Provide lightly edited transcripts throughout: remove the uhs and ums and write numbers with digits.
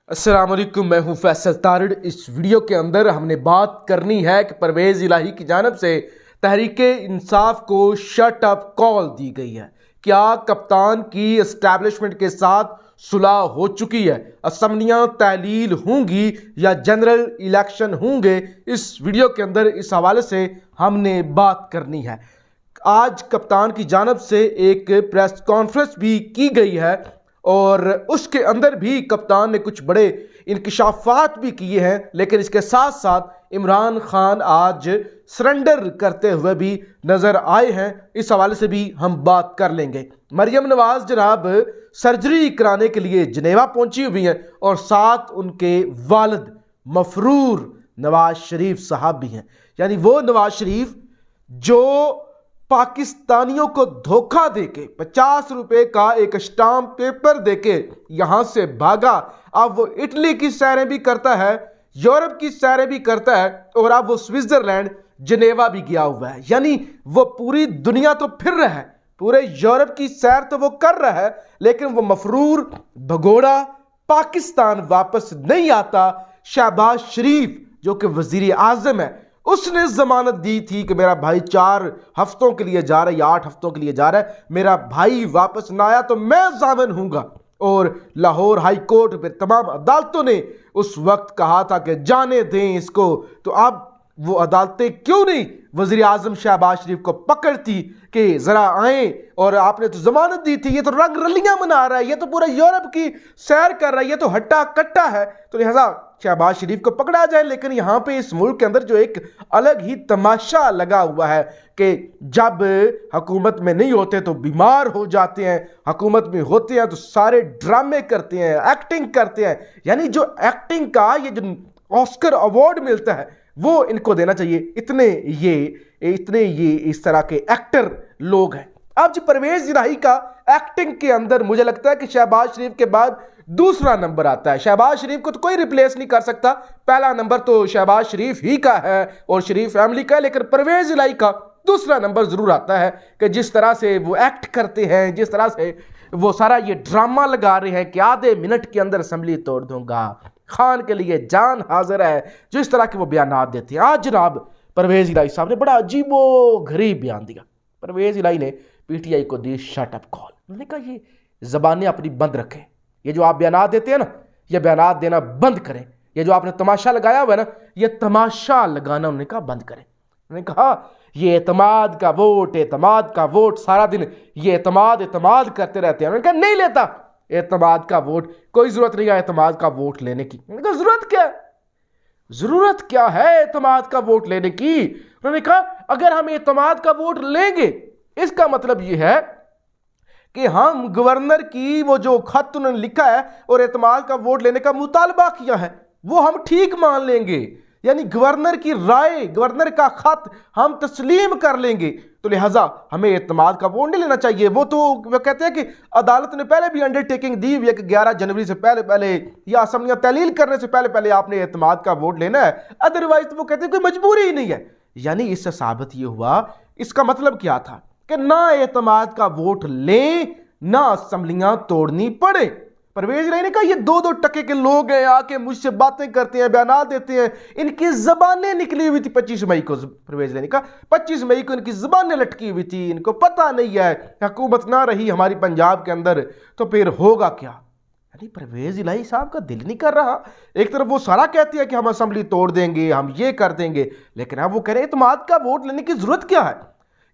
अस्सलाम वालेकुम, मैं हूं फैसल तारिड़। इस वीडियो के अंदर हमने बात करनी है कि परवेज़ इलाही की जानिब से तहरीके इंसाफ को शट अप कॉल दी गई है। क्या कप्तान की एस्टैब्लिशमेंट के साथ सुलह हो चुकी है? असम्बलियां तहलील होंगी या जनरल इलेक्शन होंगे? इस वीडियो के अंदर इस हवाले से हमने बात करनी है। आज कप्तान की जानिब से एक प्रेस कॉन्फ्रेंस भी की गई है और उसके अंदर भी कप्तान ने कुछ बड़े इंकशाफात भी किए हैं, लेकिन इसके साथ साथ इमरान खान आज सरेंडर करते हुए भी नज़र आए हैं। इस हवाले से भी हम बात कर लेंगे। मरियम नवाज जनाब सर्जरी कराने के लिए जनेवा पहुंची हुई हैं और साथ उनके वालिद मफरूर नवाज शरीफ साहब भी हैं। यानी वो नवाज शरीफ जो पाकिस्तानियों को धोखा देके 50 रुपए का एक स्टाम्प पेपर देके यहां से भागा। अब वो इटली की सैरें भी करता है, यूरोप की सैरें भी करता है और अब वो स्विट्जरलैंड जनेवा भी गया हुआ है। यानी वो पूरी दुनिया तो फिर रहा है, पूरे यूरोप की सैर तो वो कर रहा है, लेकिन वो मफरूर भगोड़ा पाकिस्तान वापस नहीं आता। शहबाज शरीफ जो कि वजीर आजम है, उसने जमानत दी थी कि मेरा भाई 4 हफ्तों के लिए जा रहा है या 8 हफ्तों के लिए जा रहा है, मेरा भाई वापस ना आया तो मैं जामिन हूंगा। और लाहौर हाई कोर्ट में तमाम अदालतों ने उस वक्त कहा था कि जाने दें इसको। तो अब वो अदालतें क्यों नहीं वजीर आजम शहबाज शरीफ को पकड़ती कि जरा आए, और आपने तो जमानत दी थी, ये तो रंग रलियां मना रहा है, ये तो पूरा यूरोप की सैर कर रहा है, ये तो हट्टा कट्टा है, तो लिहाजा शहबाज शरीफ को पकड़ा जाए। लेकिन यहाँ पे इस मुल्क के अंदर जो एक अलग ही तमाशा लगा हुआ है कि जब हुकूमत में नहीं होते तो बीमार हो जाते हैं, हुकूमत में होते हैं तो सारे ड्रामे करते हैं, एक्टिंग करते हैं। यानी जो एक्टिंग का ये जो ऑस्कर अवार्ड मिलता है वो इनको देना चाहिए। इतने ये इस तरह के एक्टर लोग हैं। अब जो परवेज इलाही का एक्टिंग के अंदर मुझे लगता है कि शहबाज शरीफ के बाद दूसरा नंबर आता है। शहबाज शरीफ को तो कोई रिप्लेस नहीं कर सकता, पहला नंबर तो शहबाज शरीफ ही का है और शरीफ फैमिली का है, लेकिन परवेज इलाही का दूसरा नंबर जरूर आता है कि जिस तरह से वो एक्ट करते हैं, जिस तरह से वो सारा ये ड्रामा लगा रहे हैं कि आधे मिनट के अंदर असेंबली तोड़ दूंगा, खान के लिए जान हाजिर है, जो इस तरह के वो बयान देते हैं। आज जनाब परवेज इलाही साहब ने बड़ा अजीबो गरीब बयान दिया। परवेज इलाही ने पीटीआई को दी शट अप कॉल। उन्होंने कहा ये जबानें अपनी बंद रखें, ये जो आप बयान देते हैं ना, ये बयान देना बंद करें, ये जो आपने तमाशा लगाया हुआ है ना, ये तमाशा लगाना उन्होंने कहा बंद करें। उन्होंने कहा ये एतमाद का वोट सारा दिन ये एतमाद करते रहते हैं। उन्होंने कहा नहीं लेता एतमाद का वोट, कोई जरूरत नहीं है एतमाद का वोट लेने की। उन्होंने कहा जरूरत क्या है एतमाद का वोट लेने की? उन्होंने कहा अगर हम एतमाद का वोट लेंगे इसका मतलब यह है कि हम गवर्नर की वो जो खत उन्होंने लिखा है और एतमाद का वोट लेने का मुतालबा किया है वो हम ठीक मान लेंगे। यानी गवर्नर की राय, गवर्नर का खत हम तस्लीम कर लेंगे, तो लिहाजा हमें एतमाद का वोट नहीं लेना चाहिए। वो कहते हैं कि अदालत ने पहले भी अंडरटेकिंग दी हुई है कि 11 जनवरी से पहले या असम्बलियां तहलील करने से पहले आपने एतमाद का वोट लेना है, अदरवाइज तो वो कहते हैं कोई मजबूरी ही नहीं है। यानी इससे साबित ये हुआ, इसका मतलब क्या था कि ना एतमाद का वोट लें ना असम्बलियां तोड़नी पड़े। परवेज इलाही ने कहा ये 2-2 टके के लोग हैं, आके मुझसे बातें करते हैं, बयान देते हैं, इनकी जबानें निकली हुई थी 25 मई को। परवेज इलाही ने कहा 25 मई को इनकी जबानें लटकी हुई थी, इनको पता नहीं है हुकूमत ना रही हमारी पंजाब के अंदर तो फिर होगा क्या। यानी परवेज इलाही साहब का दिल नहीं कर रहा। एक तरफ वो सारा कहती है कि हम असम्बली तोड़ देंगे, हम ये कर देंगे, लेकिन अब वो कह रहे हैं एतमाद का वोट लेने की जरूरत क्या है।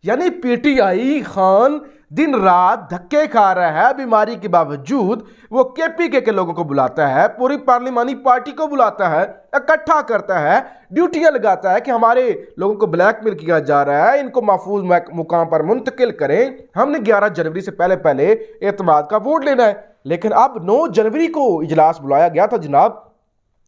यानी पीटीआई खान दिन रात धक्के खा रहा है, बीमारी के बावजूद वो केपीके के लोगों को बुलाता है, पूरी पार्लिमानी पार्टी को बुलाता है, इकट्ठा करता है, ड्यूटियां लगाता है कि हमारे लोगों को ब्लैकमेल किया जा रहा है, इनको महफूज मुकाम पर मुंतकिल करें, हमने 11 जनवरी से पहले एतमाद का वोट लेना है। लेकिन अब 9 जनवरी को इजलास बुलाया गया था जनाब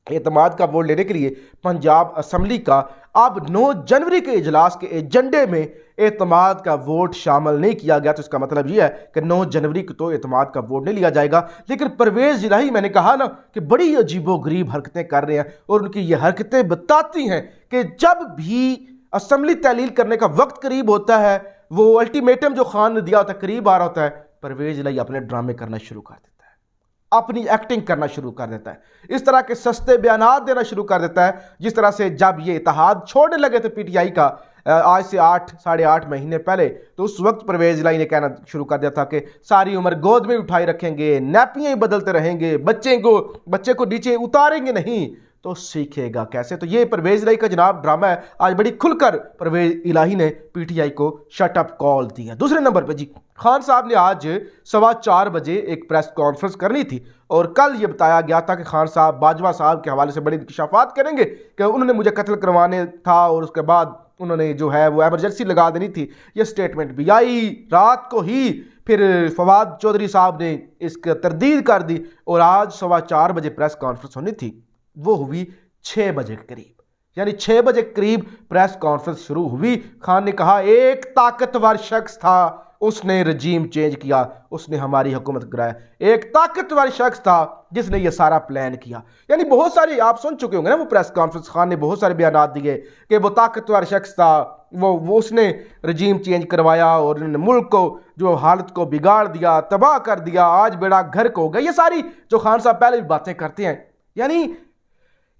एतमाद का वोट लेने के लिए पंजाब असम्बली का। अब 9 जनवरी के इजलास के एजेंडे में एतमाद का वोट शामिल नहीं किया गया, तो इसका मतलब यह है कि 9 जनवरी को तो एतमाद का वोट नहीं लिया जाएगा। लेकिन परवेज इलाही, मैंने कहा ना कि बड़ी अजीबोगरीब हरकतें कर रहे हैं और उनकी ये हरकतें बताती हैं कि जब भी असम्बली तहलील करने का वक्त करीब होता है, वो अल्टीमेटम जो खान ने दिया होता है करीब आ रहा होता है, परवेज इलाही अपने ड्रामे करना शुरू कर देता है। अपनी एक्टिंग करना शुरू कर देता है, इस तरह के सस्ते बयानात देना शुरू कर देता है। जिस तरह से जब ये इत्तेहाद छोड़ने लगे थे पीटीआई का आज से 8-8.5 महीने पहले, तो उस वक्त परवेज इलाही ने कहना शुरू कर दिया था कि सारी उम्र गोद में उठाए रखेंगे, नैपियाँ ही बदलते रहेंगे, बच्चे को नीचे उतारेंगे नहीं तो सीखेगा कैसे। तो ये परवेज इलाही का जनाब ड्रामा है। आज बड़ी खुलकर परवेज इलाही ने पीटीआई को शट अप कॉल दिया। दूसरे नंबर पे जी, खान साहब ने आज 4:15 बजे एक प्रेस कॉन्फ्रेंस करनी थी और कल ये बताया गया था कि खान साहब बाजवा साहब के हवाले से बड़ी इंकशाफात करेंगे कि उन्होंने मुझे कत्ल करवाने था और उसके बाद उन्होंने जो है वो एमरजेंसी लगा देनी थी। ये स्टेटमेंट भी आई रात को ही, फिर फवाद चौधरी साहब ने इसकी तरदीद कर दी और आज 4:15 बजे प्रेस कॉन्फ्रेंस होनी थी, वो हुई 6 बजे के करीब, यानी 6 बजे करीब प्रेस कॉन्फ्रेंस शुरू हुई। खान ने कहा एक ताकतवर शख्स था, उसने रजीम चेंज किया, उसने हमारी हुकूमत गिराया। एक ताकतवर शख्स था जिसने ये सारा प्लान किया। यानी बहुत सारी आप सुन चुके होंगे ना वो प्रेस कॉन्फ्रेंस, खान ने बहुत सारे बयान दिए कि वो ताकतवर शख्स था, वो उसने रजीम चेंज करवाया और उन्होंने मुल्क को जो हालत को बिगाड़ दिया, तबाह कर दिया, आज बेड़ा गर्क हो गया। ये सारी जो खान साहब पहले भी बातें करते हैं। यानी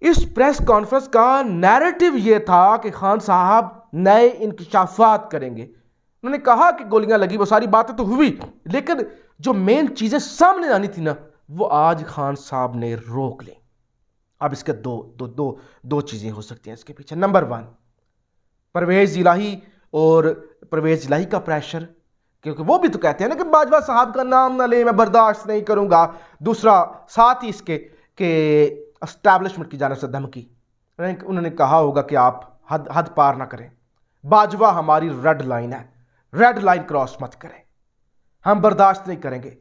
इस प्रेस कॉन्फ्रेंस का नैरेटिव ये था कि खान साहब नए इंकशाफात करेंगे। उन्होंने कहा कि गोलियां लगी, वो सारी बातें तो हुई, लेकिन जो मेन चीजें सामने आनी थी ना, वो आज खान साहब ने रोक ली। अब इसके दो चीजें हो सकती हैं इसके पीछे। नंबर 1, परवेज इलाही और परवेज इलाही का प्रेशर, क्योंकि वो भी तो कहते हैं ना कि बाजवा साहब का नाम ना ले, मैं बर्दाश्त नहीं करूंगा। दूसरा, साथ ही इसके कि एस्टैब्लिशमेंट की जानिब से धमकी, उन्होंने कहा होगा कि आप हद पार ना करें, बाजवा हमारी रेड लाइन है, रेड लाइन क्रॉस मत करें, हम बर्दाश्त नहीं करेंगे।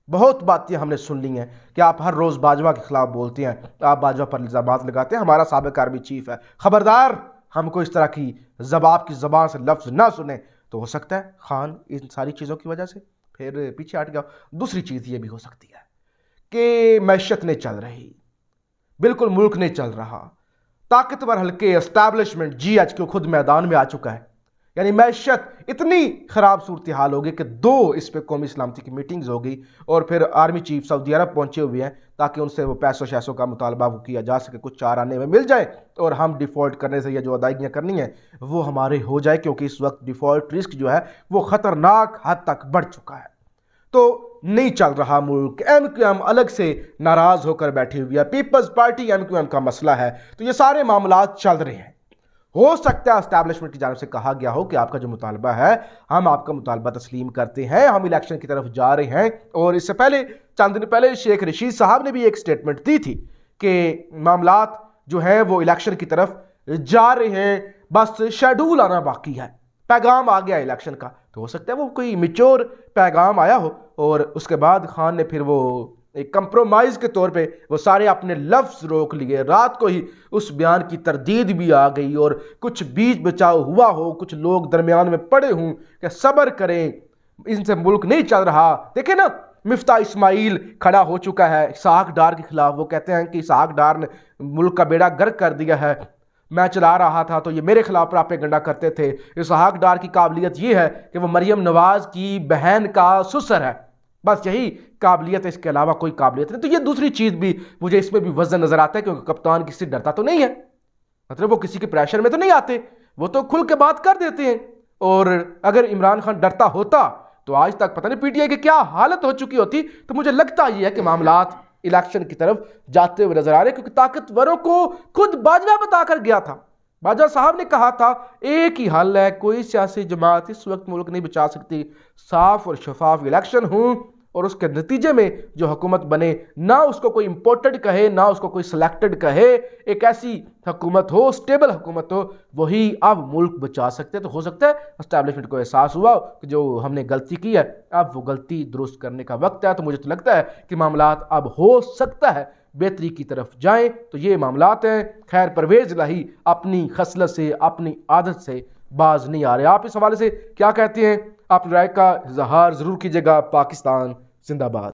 बहुत बातें हमने सुन ली हैं कि आप हर रोज़ बाजवा के खिलाफ बोलते हैं, आप बाजवा पर इल्ज़ामात लगाते हैं, हमारा साबिक़ आर्मी चीफ है, खबरदार हमको इस तरह की जबाब की ज़बान से लफ्ज़ ना सुने। तो हो सकता है खान इन सारी चीज़ों की वजह से फिर पीछे हट गया। दूसरी चीज़ ये भी हो सकती है कि मैशत नहीं चल रही, बिल्कुल मुल्क नहीं चल रहा, ताकतवर हल्के एस्टैब्लिशमेंट GHQ खुद मैदान में आ चुका है। यानी मैशत इतनी ख़राब सूरत हाल होगी कि 2 इस पर कौमी सलामती की मीटिंग्स होगी और फिर आर्मी चीफ सऊदी अरब पहुंचे हुए हैं ताकि उनसे वो पैसों शैसों का मुतालबा वो किया जा सके, कुछ 4 आने में मिल जाए और हम डिफ़ॉल्ट करने से ये जो अदायगियाँ करनी है वो हमारे हो जाए, क्योंकि इस वक्त डिफ़ॉल्ट रिस्क जो है वो ख़तरनाक हद तक बढ़ चुका है। तो नहीं चल रहा मुल्क, MQM अलग से नाराज़ होकर बैठी हुई है, पीपल्स पार्टी MQM का मसला है। तो ये सारे मामला चल रहे हैं। हो सकता है एस्टैब्लिशमेंट की जानिब से कहा गया हो कि आपका जो मुतालबा है हम आपका मुतालबा तस्लीम करते हैं, हम इलेक्शन की तरफ जा रहे हैं। और इससे पहले चंद दिन पहले शेख रशीद साहब ने भी एक स्टेटमेंट दी थी कि मामलात जो है वो इलेक्शन की तरफ जा रहे हैं, बस शेड्यूल आना बाकी है, पैगाम आ गया इलेक्शन का। तो हो सकता है वो कोई मिच्योर पैगाम आया हो और उसके बाद खान ने फिर वो एक कंप्रोमाइज़ के तौर पे वो सारे अपने लफ्ज़ रोक लिए। रात को ही उस बयान की तरदीद भी आ गई और कुछ बीच बचाव हुआ हो, कुछ लोग दरमियान में पड़े हों कि सब्र करें, इनसे मुल्क नहीं चल रहा। देखें ना, मिफ्ता इस्माइल खड़ा हो चुका है इसहाक डार के खिलाफ। वो कहते हैं कि इसहाक डार ने मुल्क का बेड़ा गर्क कर दिया है, मैं चला रहा था तो ये मेरे खिलाफ प्रोपेगेंडा करते थे। इसहाक डार की काबिलियत ये है कि वो मरियम नवाज की बहन का ससुर है, बस यही काबिलियत है, इसके अलावा कोई काबिलियत नहीं। तो ये दूसरी चीज़ भी मुझे इसमें भी वजन नज़र आता है, क्योंकि कप्तान किसी से डरता तो नहीं है, मतलब वो किसी के प्रेशर में तो नहीं आते, वो तो खुल के बात कर देते हैं। और अगर इमरान खान डरता होता तो आज तक पता नहीं पीटीआई की क्या हालत हो चुकी होती। तो मुझे लगता ये है कि मामलात इलेक्शन की तरफ जाते हुए नजर आ रहे, क्योंकि ताकतवरों को खुद बाजवा बताकर गया था। बाजवा साहब ने कहा था एक ही हल है, कोई सियासी जमात इस वक्त मुल्क नहीं बचा सकती, साफ और शफाफ इलेक्शन हो और उसके नतीजे में जो हुकूमत बने, ना उसको कोई इम्पोर्टेड कहे ना उसको कोई सिलेक्टेड कहे, एक ऐसी हुकूमत हो, स्टेबल हुकूमत हो, वही अब मुल्क बचा सकते। तो हो सकता है एस्टैब्लिशमेंट को एहसास हुआ कि जो हमने गलती की है अब वो गलती दुरुस्त करने का वक्त है। तो मुझे तो लगता है कि मामलात अब हो सकता है बेहतरी की तरफ जाएं। तो ये मामलात हैं। खैर, परवेज इलाही अपनी खसलत से, अपनी आदत से बाज नहीं आ रहे। आप इस हवाले से क्या कहते हैं? आप राय का इजहार ज़रूर कीजिएगा। पाकिस्तान जिंदाबाद।